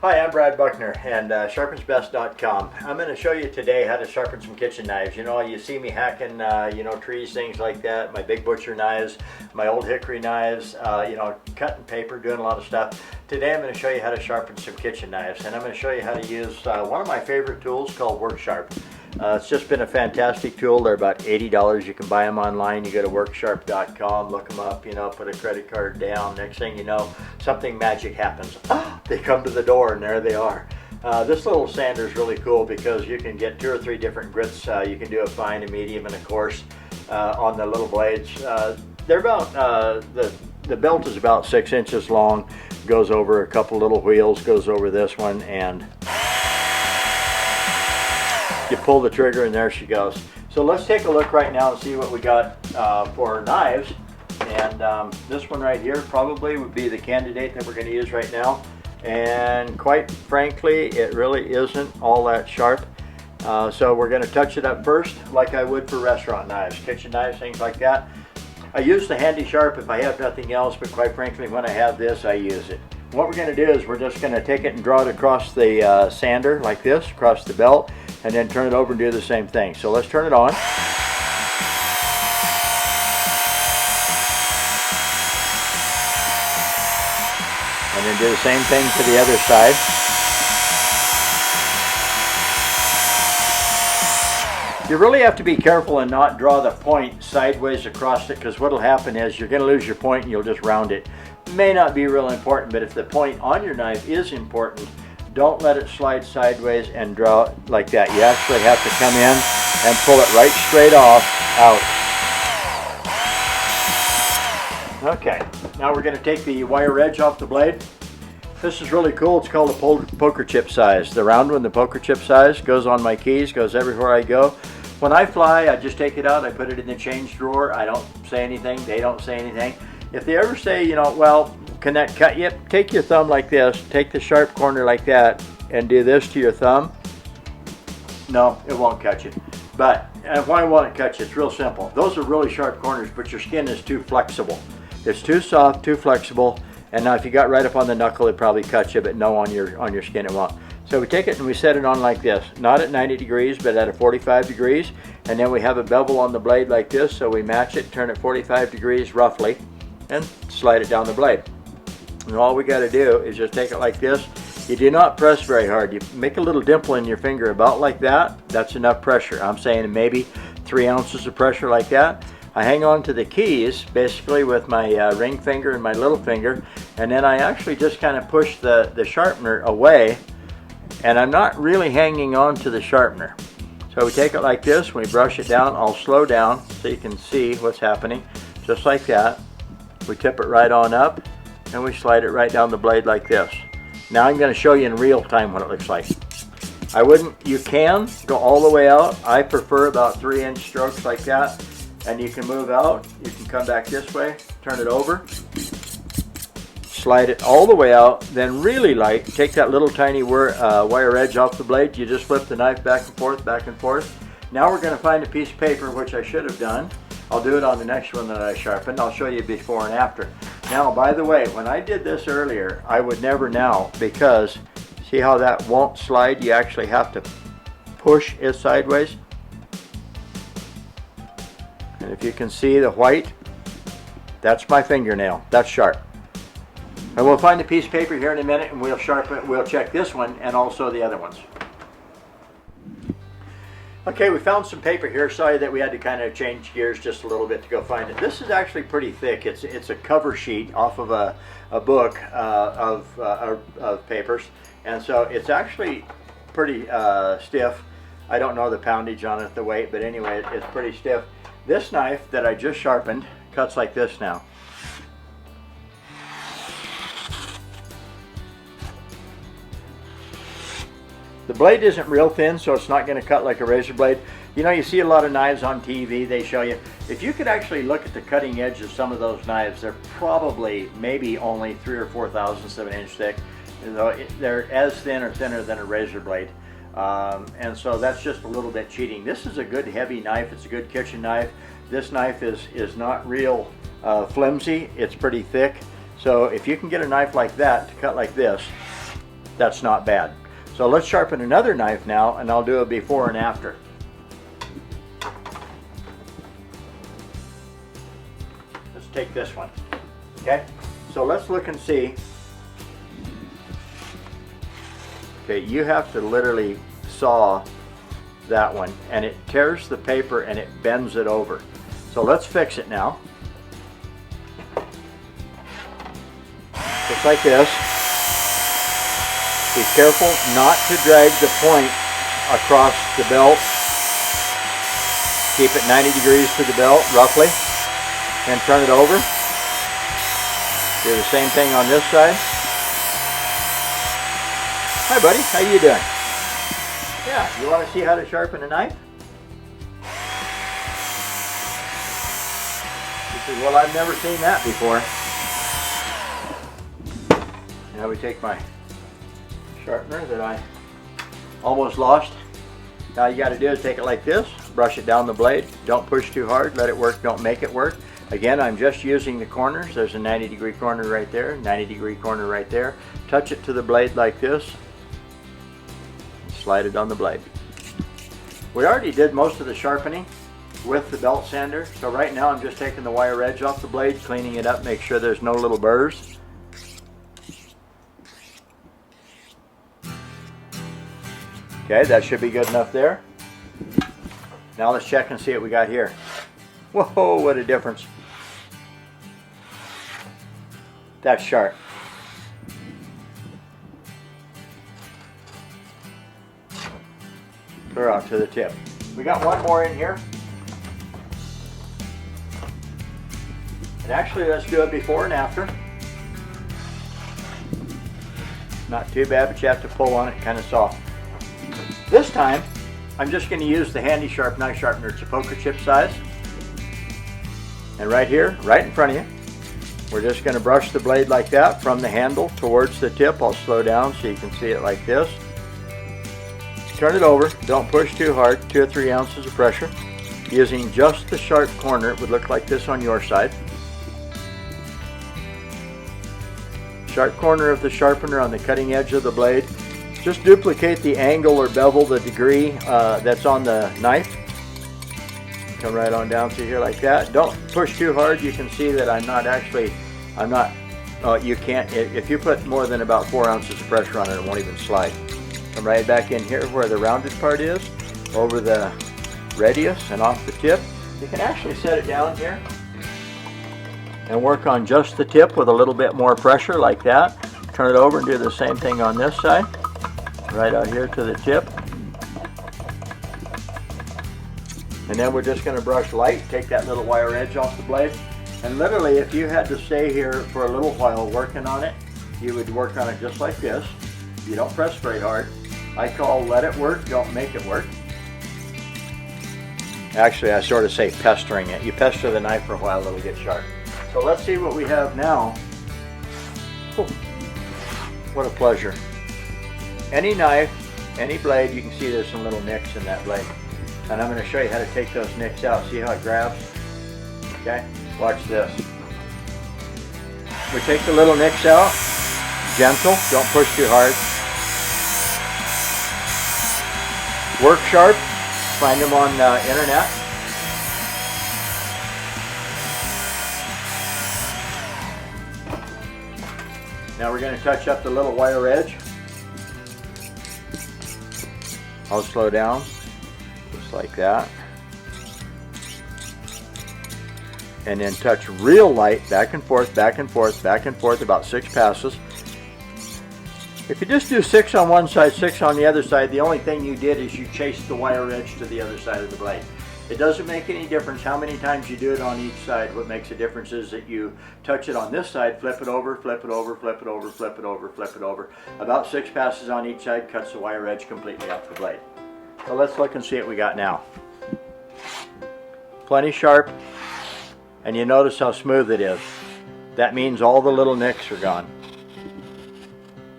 Hi, I'm Brad Buckner and SharpensBEST.com. I'm going to show you today how to sharpen some kitchen knives. You know, you see me hacking, trees, things like that, my big butcher knives, my old hickory knives, cutting paper, doing a lot of stuff. Today I'm going to show you how to sharpen some kitchen knives, and I'm going to show you how to use one of my favorite tools called WorkSharp. It's just been a fantastic tool. They're about $80. You can buy them online. You go to worksharp.com, look them up, put a credit card down. Next thing you know, something magic happens. They come to the door and there they are. This little sander is really cool because you can get 2 or 3 different grits. You can do a fine, a medium, and a coarse on the little blades. They're about, the belt is about 6 inches long, goes over a couple little wheels, goes over this one, and you pull the trigger and there she goes. So let's take a look right now and see what we got for knives. And this one right here probably would be the candidate that we're going to use right now. And quite frankly, it really isn't all that sharp. So we're going to touch it up first like I would for restaurant knives, kitchen knives, things like that. I use the Handy Sharp if I have nothing else, but quite frankly when I have this I use it. What we're going to do is we're just going to take it and draw it across the sander like this, across the belt, and then turn it over and do the same thing. So let's turn it on. And then do the same thing to the other side. You really have to be careful and not draw the point sideways across it, because what will happen is you're going to lose your point and you'll just round it. May not be real important, but if the point on your knife is important, don't let it slide sideways and draw it like that. You actually have to come in and pull it right straight off, out. Okay, now we're going to take the wire edge off the blade. This is really cool. It's called a poker chip size. The round one, the poker chip size, goes on my keys, goes everywhere I go. When I fly, I just take it out, I put it in the change drawer. I don't say anything, they don't say anything. If they ever say, well, can that cut you? Take your thumb like this, take the sharp corner like that, and do this to your thumb. No, it won't cut you. But why won't it cut you? It's real simple. Those are really sharp corners, but your skin is too flexible. It's too soft, too flexible, and now if you got right up on the knuckle, it probably cuts you, but no, on your skin it won't. So we take it and we set it on like this, not at 90 degrees, but at a 45 degrees, and then we have a bevel on the blade like this, so we match it, turn it 45 degrees roughly, and slide it down the blade. And all we got to do is just take it like this. You do not press very hard. You make a little dimple in your finger about like that. That's enough pressure. I'm saying maybe 3 ounces of pressure like that. I hang on to the keys basically with my ring finger and my little finger, and then I actually just kind of push the sharpener away, and I'm not really hanging on to the sharpener. So we take it like this, we brush it down. I'll slow down so you can see what's happening. Just like that. We tip it right on up, and we slide it right down the blade like this. Now I'm going to show you in real time what it looks like. You can go all the way out. I prefer about 3-inch strokes like that. And you can move out, you can come back this way, turn it over, slide it all the way out, then really light, take that little tiny wire edge off the blade, you just flip the knife back and forth, back and forth. Now we're going to find a piece of paper, which I should have done. I'll do it on the next one that I sharpened. I'll show you before and after. Now, by the way, when I did this earlier, I would never now, because see how that won't slide? You actually have to push it sideways. And if you can see the white, that's my fingernail. That's sharp. And we'll find a piece of paper here in a minute and we'll sharpen. We'll check this one and also the other ones. Okay, we found some paper here. Sorry that we had to kind of change gears just a little bit to go find it. This is actually pretty thick. It's a cover sheet off of a book of papers. And so it's actually pretty stiff. I don't know the poundage on it, the weight, but anyway, it's pretty stiff. This knife that I just sharpened cuts like this now. The blade isn't real thin, so it's not going to cut like a razor blade. You see a lot of knives on TV, they show you. If you could actually look at the cutting edge of some of those knives, they're probably maybe only 3 or 4 thousandths of an inch thick. They're as thin or thinner than a razor blade. And so that's just a little bit cheating. This is a good heavy knife. It's a good kitchen knife. This knife is not real flimsy. It's pretty thick. So if you can get a knife like that to cut like this, that's not bad. So let's sharpen another knife now, and I'll do a before and after. Let's take this one. Okay, so let's look and see. Okay, you have to literally saw that one, and it tears the paper and it bends it over. So let's fix it now. Just like this. Be careful not to drag the point across the belt. Keep it 90 degrees to the belt, roughly, and turn it over. Do the same thing on this side. Hi buddy, how you doing? Yeah, you want to see how to sharpen a knife? He said, well, I've never seen that before. Now we take my sharpener that I almost lost. Now you got to do is take it like this, brush it down the blade. Don't push too hard, let it work, don't make it work. Again, I'm just using the corners. There's a 90-degree corner right there, 90-degree corner right there. Touch it to the blade like this. Slide it on the blade. We already did most of the sharpening with the belt sander, so right now I'm just taking the wire edge off the blade, cleaning it up, make sure there's no little burrs. Okay, that should be good enough there. Now let's check and see what we got here. Whoa, what a difference. That's sharp. Clear out to the tip. We got one more in here. And actually, let's do it before and after. Not too bad, but you have to pull on it kind of soft. This time, I'm just going to use the handy sharp knife sharpener. It's a poker chip size. And right here, right in front of you, we're just going to brush the blade like that from the handle towards the tip. I'll slow down so you can see it like this. Turn it over, don't push too hard, 2 or 3 ounces of pressure. Using just the sharp corner, it would look like this on your side. Sharp corner of the sharpener on the cutting edge of the blade. Just duplicate the angle or bevel, the degree that's on the knife. Come right on down through here like that. Don't push too hard. You can see that you can't, if you put more than about 4 ounces of pressure on it, it won't even slide. Come right back in here where the rounded part is, over the radius and off the tip. You can actually set it down here and work on just the tip with a little bit more pressure like that. Turn it over and do the same thing on this side. Right out here to the tip. And then we're just going to brush light, take that little wire edge off the blade. And literally, if you had to stay here for a little while working on it, you would work on it just like this. You don't press very hard. I call let it work, don't make it work. Actually, I sort of say pestering it. You pester the knife for a while, it'll get sharp. So let's see what we have now. Oh, what a pleasure. Any knife, any blade, you can see there's some little nicks in that blade. And I'm going to show you how to take those nicks out. See how it grabs? Okay, watch this. We take the little nicks out, gentle, don't push too hard. Work sharp, find them on the internet. Now we're going to touch up the little wire edge. I'll slow down, just like that. And then touch real light, back and forth, back and forth, back and forth, about 6 passes. If you just do 6 on one side, 6 on the other side, the only thing you did is you chased the wire edge to the other side of the blade. It doesn't make any difference how many times you do it on each side. What makes a difference is that you touch it on this side, flip it over, flip it over, flip it over, flip it over, flip it over. About 6 passes on each side cuts the wire edge completely off the blade. So let's look and see what we got now. Plenty sharp, and you notice how smooth it is. That means all the little nicks are gone.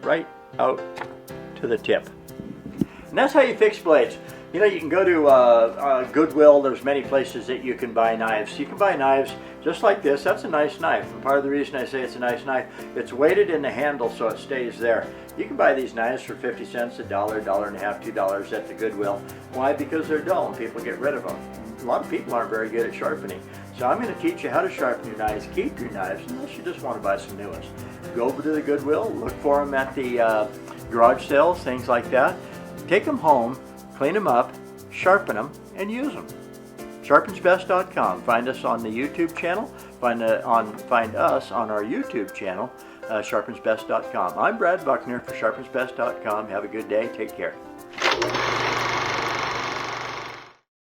Right out to the tip. And that's how you fix blades. You know, you can go to Goodwill. There's many places that you can buy knives. You can buy knives just like this. That's a nice knife, and part of the reason I say it's a nice knife, it's weighted in the handle so it stays there. You can buy these knives for 50 cents, $1, $1.50, $2 at the Goodwill. Why? Because they're dull and people get rid of them. A lot of people aren't very good at sharpening. So I'm going to teach you how to sharpen your knives, keep your knives, unless you just want to buy some new ones. Go over to the Goodwill, look for them at the garage sales, things like that. Take them home, clean them up, sharpen them, and use them. SharpensBEST.com. Find us on the YouTube channel. Find us on our YouTube channel, SharpensBEST.com. I'm Brad Buckner for SharpensBEST.com. Have a good day. Take care.